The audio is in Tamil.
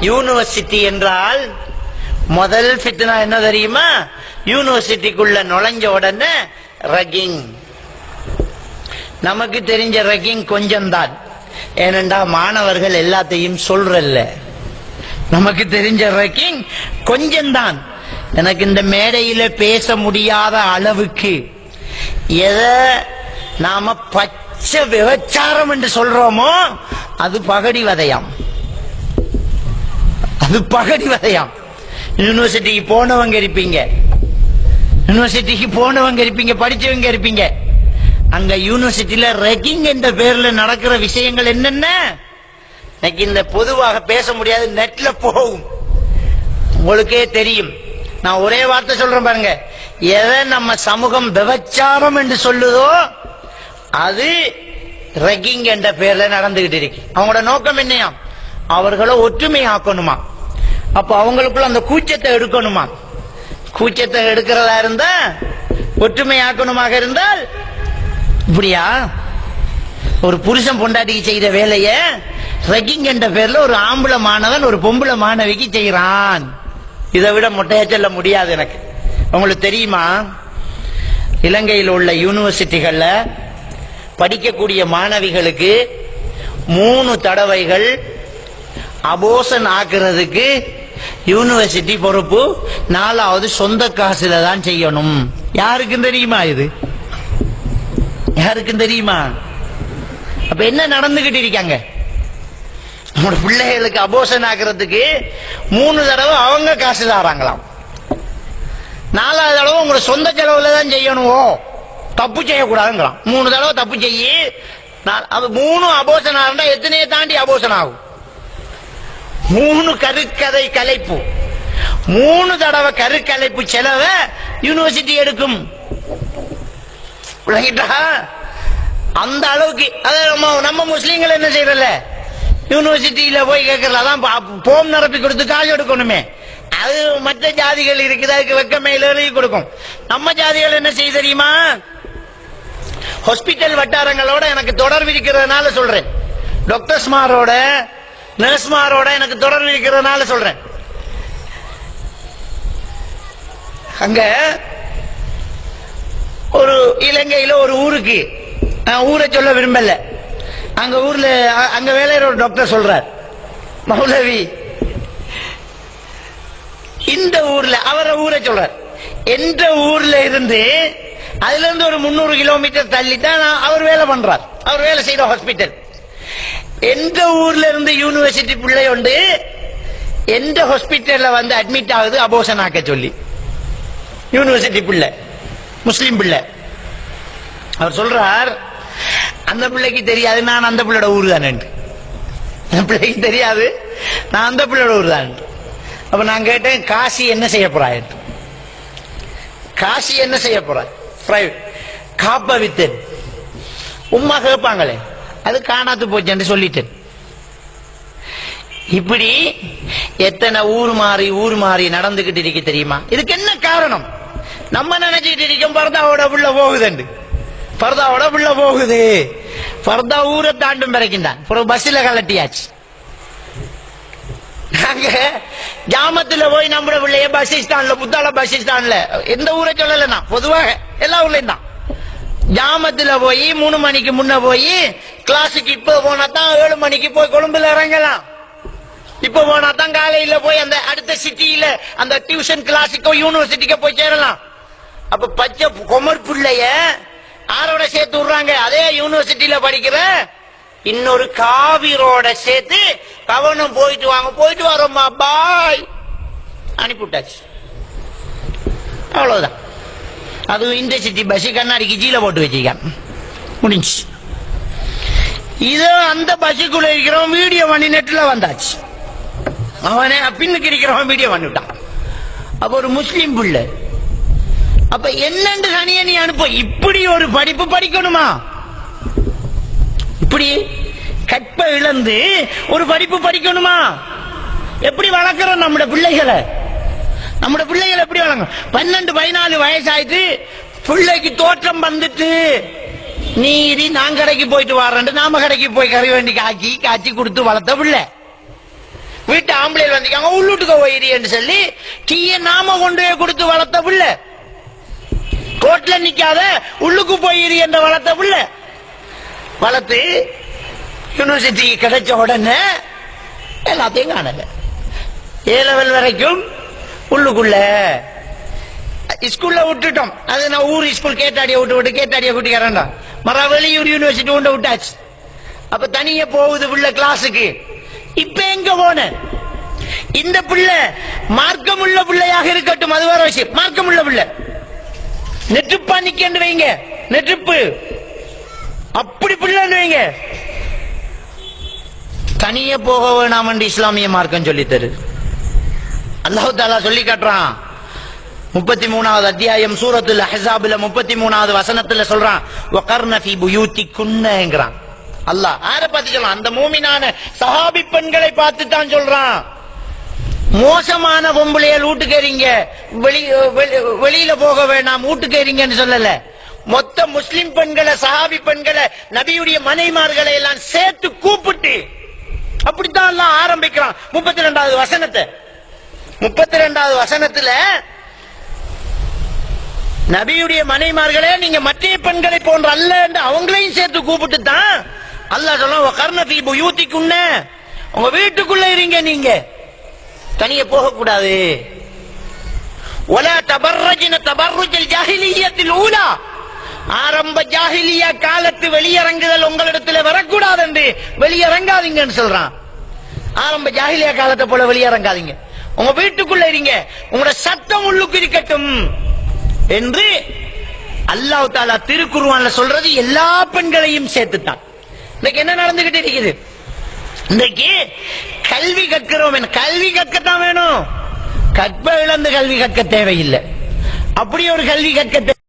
யூனிவர்சிட்டி என்றால் முதல் ஃபித்னா என்ன தெரியுமா? யூனிவர்சிட்டிக்குள்ள நுழைஞ்ச உடனே ரகிங். நமக்கு தெரிஞ்ச ரகிங் கொஞ்சம் தான், ஏனென்றா மாணவர்கள் எல்லாத்தையும் சொல்றல்ல. நமக்கு தெரிஞ்ச ரகிங் கொஞ்சம் தான். எனக்கு இந்த மேடையில பேச முடியாத அளவுக்கு எதை நாம பச்சை விபச்சாரம் என்று சொல்றோமோ அது பகடி வதையாம். அது பகடி வதையாம். யூனிவர்சிட்டிக்கு போனவங்க இருப்பீங்க, யூனிவர்சிட்டிக்கு போனவங்க இருப்பீங்க, படிச்சவங்க இருப்பீங்க. அங்க யூனிவர்சிட்டியில ரெக்கிங் என்ற பேர்ல நடக்கிற விஷயங்கள் என்னென்ன இந்த பொதுவாக பேச முடியாது, நெட்ல போகும், உங்களுக்கே தெரியும். நான் ஒரே வார்த்தை சொல்றேன் பாருங்க, எதை நம்ம சமூகம் விபச்சாரம் என்று சொல்லுதோ அது ரெக்கிங் என்ற பேர்ல நடந்துகிட்டு இருக்கு. அவங்களோட நோக்கம் என்னையா? அவர்களை ஒற்றுமையாக்கணுமா. அப்ப அவங்களுக்குள்ள அந்த கூச்சத்தை எடுக்கணுமா. கூச்சத்தை எடுக்கிறதா இருந்தா, ஒற்றுமையாக்கணுமாக இருந்தால் இப்படியா ஒரு புருஷன் பொண்டாட்டிக்கு செய்த வேலைய ரெக்கிங் என்ற பேர்ல ஒரு ஆம்பளை மாணவன் ஒரு பொம்பளை மாணவிக்கு செய்யறான். இதை விட மொட்டையா சொல்ல முடியாது எனக்கு. உங்களுக்கு தெரியுமா, இலங்கையில் உள்ள யூனிவர்சிட்டிகள்ல படிக்கக்கூடிய மாணவிகளுக்கு 3 தடவைகள் அபோஷன் ஆக்குறதுக்கு யூனிவர்சிட்டி பொறுப்பு, 4வது சொந்த காசுல தான் செய்யணும். யாருக்கும் தெரியுமா? இது யாருக்கும் தெரியுமா? அப்ப என்ன நடந்துகிட்டு இருக்காங்க? நம்மளோட பிள்ளைகளுக்கு அபோஷன் ஆக்குறதுக்கு 3 தடவை அவங்க காசு தாராங்களாம். 4வது தடவை உங்களை சொந்த செலவுல தான் செய்யணும், தப்பு செய்யக்கூடாதுங்களாம். 3 தடவை தப்பு செய்ய, 3 அபோஷன் ஆகுனா எத்தனையை தாண்டி அபோஷன் ஆகும்? 3 கருக்கதை கலைப்பு, 3 தடவை கருக்கலைப்பு செலவை யூனிவர்சிட்டி எடுக்கும். அந்த அளவுக்கு நம்ம முஸ்லீம்கள் என்ன செய்யறல, யூனிவர்சிட்டியில போய் கேட்கறல, அதான் போம் நிரப்பி கொடுத்து காசு எடுக்கணுமே. அது மற்ற ஜாதிகள் இருக்குது, அதுக்கு வெக்கமையில எழுதி கொடுக்கும். நம்ம ஜாதிகள் என்ன செய்ய தெரியுமா? ஹாஸ்பிட்டல் வட்டாரங்களோட எனக்கு தொடர்பு இருக்கிறதுனால சொல்றேன், டாக்டர்ஸ்மாரோட நர்ஸ்மாரோட எனக்கு தொடர்பு இருக்கிறதுனால சொல்றேன். அங்க ஒரு இலங்கையில ஒரு ஊருக்கு, ஊரை சொல்ல விரும்பல, அங்க ஊர்ல அங்க வேலையிற ஒரு டாக்டர் சொல்றார், மௌலவி இந்த ஊர்ல, அவர ஊரை சொல்றார், என்ற ஊர்ல இருந்து அதுல இருந்து ஒரு 300 கிலோமீட்டர் தள்ளி தான் அவர் வேலை பண்றார், அவர் வேலை செய்யற ஹாஸ்பிட்டல். எந்த ஊர்ல இருந்து யூனிவர்சிட்டி பிள்ளை உண்டு எந்த ஹாஸ்பிட்டல்ல வந்து அட்மிட் ஆகுது அபோஷன் ஆக்க சொல்லி, யூனிவர்சிட்டி பிள்ளை, முஸ்லீம் பிள்ளை. அவர் சொல்றார், அந்த பிள்ளைக்கு தெரியாது நான் அந்த பிள்ளையோட ஊர் தான், அந்த பிள்ளைக்கு தெரியாது நான் அந்த பிள்ளையோட ஊர் தான். அப்ப நான் கேட்டேன், காசி என்ன செய்ய போறாய்? காசி என்ன செய்ய போறாய்? காப்ப வித்தேன். உம்மா கேட்பாங்களே, அது காணாத்து போச்சேன்னு சொல்லிட்டேன். இப்படி எத்தனை ஊர் மாறி நடந்துகிட்டு இருக்கு தெரியுமா? இதுக்கு என்ன காரணம்? நம்ம நினைச்சிட்டு இருக்கோம் பர்தாவோட உள்ள போகுது, பர்தாவோட உள்ள போகுது, பர்தா ஊரை தாண்டும் வரைக்கும் தான். பஸ்ல கலட்டியாச்சு. நாங்க ஜாமத்துல போய் நம்ம பிள்ளைய பஸ் ஸ்டாண்ட்ல, புத்தால பஸ் ஸ்டாண்ட்ல, எந்த ஊரை சொல்லல, பொதுவாக எல்லா ஊர்லயும் தான். ஜாமத்துல போய் 3 மணிக்கு முன்ன போய் கிளாஸுக்கு இப்ப போனா தான் 7 மணிக்கு போய் கொழும்புல இறங்கலாம். இப்ப போனா தான் காலையில போய் அந்த அடுத்த சிட்டியில அந்த டியூஷன் கிளாஸுக்கோ யூனிவர்சிட்டிக்கோ போய் சேரலாம். அப்ப பச்சை கொமர் பிள்ளைய யாரோட சேர்த்து விடுறாங்க? அதே யூனிவர்சிட்டியில படிக்கிற இன்னொரு காவிரோட சேர்த்து கவனம் போயிட்டு வாங்க, போயிட்டு வரோம்மா பாய் அனுப்பிவிட்டாச்சு. அவ்வளவுதான். அது இந்த சிட்டி பஸ் கண்ணாடிக்கு கீழே போட்டு வச்சிருக்கான், முடிஞ்சு. இது அந்த பஸ்ஸுக்குள்ள இருக்கிறவன் வீடியோ பண்ணி நெட்ல வந்தாச்சு, அவனே பின்னுக்கு இருக்கிறவன் வீடியோ பண்ணிவிட்டான். அப்ப ஒரு முஸ்லீம் புள்ள, அப்ப என்னன்னு தனியா நீ அனுப்ப? இப்படி ஒரு படிப்பு படிக்கணுமா? இப்படி கற்ப இழந்து ஒரு படிப்பு படிக்கணுமா? எப்படி வளர்க்கிறோம் நம்முடைய பிள்ளைகளை? நம்முடைய பிள்ளைகளை எப்படி வளர்க்க? 12-14 வயசாயிட்டு பிள்ளைக்கு தோற்றம் வந்துட்டு நீதி நான் கடைக்கு போயிட்டு வரேன், நாம கடைக்கு போய் கறி வேண்டி காய்ச்சி கொடுத்து வளர்த்த பிள்ளை. வீட்டு ஆம்பளையில் வந்திருக்காங்க, உள்ளுட்டுக்க போயிரு சொல்லி டீய நாம கொண்டு போய் கொடுத்து வளர்த்த பிள்ளை, கோட்ல நிக்காத உள்ளுக்கு போயிரு என்ற வளர்த்த பிள்ளை வளர்த்து யூனிவர்சிட்டி கிடைச்ச உடனே எல்லாத்தையும் காணல. ஏ லெவல் வரைக்கும் உள்ளுக்குள்ள ஸ்கூல்ல விட்டுட்டோம். அது நான் ஊர் ஸ்கூல் கேட்டாடிய விட்டு கேட்டாடிய கூட்டிக்கிறேன்டா மற வெளியூர் யூனிவர்சிட்டி கொண்டு விட்டாச்சு. அப்ப தனியா போகுது பிள்ளை கிளாஸுக்கு. இப்ப எங்க போன இந்த பிள்ளை மார்க்கமுள்ள பிள்ளையாக இருக்கட்டும், அது வேற விஷயம். மார்க்கமுள்ள பிள்ளை நெற்றுப்பா நிக்கண்டு வைங்க, நெற்றுப்பு அப்படி பிள்ளைன்னு வைங்க, தனியே போக வேணாம் என்று இஸ்லாமிய மார்க்கம் சொல்லி தரு. அல்லாஹ் தஆலா சொல்லி காட்டுறான். 33வது அத்தியாயம் சூரத்துல் அஹ்ஸாப்ல 33வது வசனத்துல சொல்றான், வகர்ன ஃபீ புயூத்திகுன்னங்கறான். அல்லாஹ் யாரை பார்த்து சொல்றான்? அந்த மூமினான சஹாபி பெண்களை பார்த்து தான் சொல்றான். மோசமான பொம்பளையல் வீட்டுக்கேறீங்க, வெளியில போக வேண்டாம் வீட்டுக்கேறீங்கன்னு சொல்லல. மொத்த முஸ்லிம் பெண்களை, சஹாபி பெண்களை, நபியுடைய மனைமார்களை எல்லாம் சேர்த்து கூப்பிட்டு அப்படித்தான் எல்லாம் ஆரம்பிக்கிறான். 32வது வசனத்தை 32வது வசனத்துல நபியுடைய மனைமார்களே நீங்க மற்ற பெண்களை போன்ற அல்ல என்று அவங்களையும் சேர்த்து கூப்பிட்டு தான் அல்லாஹ் சொல்றான், வகர்ன ஃபீ புயூத்திகுன்ன, உங்க வீட்டுக்குள்ள இருங்க, நீங்க தனியே போக கூடாது. வலா தபர்ரஜ்ன தபர்ருஜல் ஜாஹிலிய்யத்தில் ஊலா, ஆரம்ப ஜாஹிலியா காலத்து வெளியரங்குதல் உங்களிடத்துல வரக்கூடாது என்று வெளியரங்காதீங்கன்னு சொல்றான். ஆரம்ப ஜாஹிலியா காலத்தை போல வெளியரங்காதீங்க, உங்க வீட்டுக்குள்ள இருங்க, உங்களோட சத்தம் உள்ளுக்கு இருக்கட்டும் என்று அல்லாஹ் தஆலா திருக்குர்ஆன்ல சொல்றது எல்லா பெண்களையும் சேர்த்துட்டான். இன்னைக்கு என்ன நடந்துகிட்டு இருக்குது? இன்னைக்கு கல்வி கற்கிறோம், கல்வி கற்கத்தான் வேணும், கற்ப இழந்து கல்வி கற்க தேவையில்லை. அப்படி ஒரு கல்வி கற்க